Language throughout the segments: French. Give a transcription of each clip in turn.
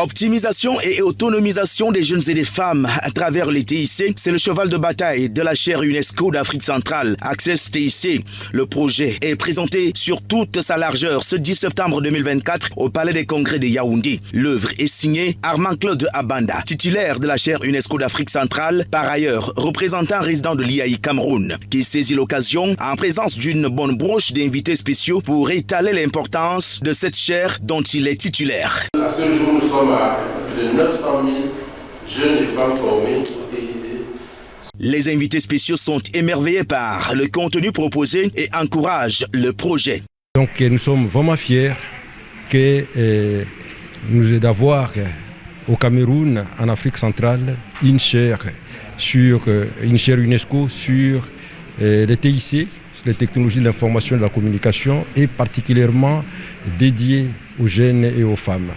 Optimisation et autonomisation des jeunes et des femmes à travers les TIC, c'est le cheval de bataille de la chaire UNESCO d'Afrique centrale, Access TIC. Le projet est présenté sur toute sa largeur ce 10 septembre 2024 au Palais des Congrès de Yaoundé. L'œuvre est signée Armand-Claude Abanda, titulaire de la chaire UNESCO d'Afrique centrale, par ailleurs représentant résident de l'IAI Cameroun, qui saisit l'occasion en présence d'une bonne broche d'invités spéciaux pour étaler l'importance de cette chaire dont il est titulaire. À ce jour, nous sommes à plus de 900 000 jeunes et femmes formées au TIC. Les invités spéciaux sont émerveillés par le contenu proposé et encouragent le projet. Donc nous sommes vraiment fiers d'avoir au Cameroun, en Afrique centrale, une chaire UNESCO sur les TIC, les technologies de l'information et de la communication, et particulièrement dédiée aux jeunes et aux femmes.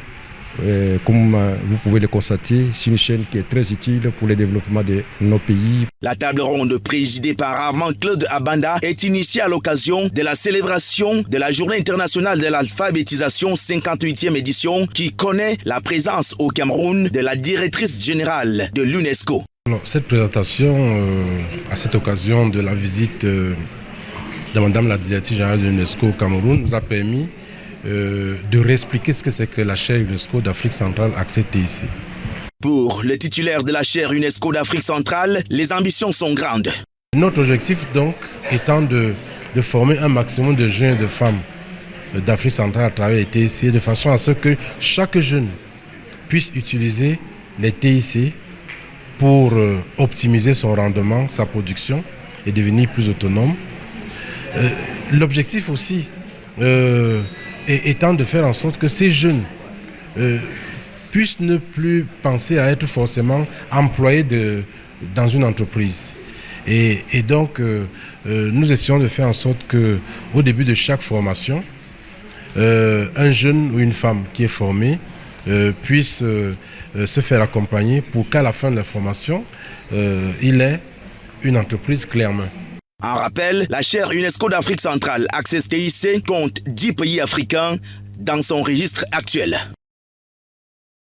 Comme vous pouvez le constater, c'est une chaîne qui est très utile pour le développement de nos pays. La table ronde présidée par Armand-Claude Abanda est initiée à l'occasion de la célébration de la Journée internationale de l'alphabétisation 58e édition qui connaît la présence au Cameroun de la directrice générale de l'UNESCO. Alors, cette présentation, à cette occasion de la visite de Madame la directrice générale de l'UNESCO au Cameroun, nous a permis de réexpliquer ce que c'est que la chaire UNESCO d'Afrique centrale Access TIC. Pour le titulaire de la chaire UNESCO d'Afrique centrale, les ambitions sont grandes. Notre objectif donc étant de former un maximum de jeunes et de femmes d'Afrique centrale à travers les TIC de façon à ce que chaque jeune puisse utiliser les TIC pour optimiser son rendement, sa production et devenir plus autonome. L'objectif aussi étant de faire en sorte que ces jeunes puissent ne plus penser à être forcément employés dans une entreprise. Et donc, nous essayons de faire en sorte qu'au début de chaque formation, un jeune ou une femme qui est formé puisse se faire accompagner pour qu'à la fin de la formation, il ait une entreprise clé en main. En rappel, la chaire UNESCO d'Afrique centrale Access TIC compte 10 pays africains dans son registre actuel.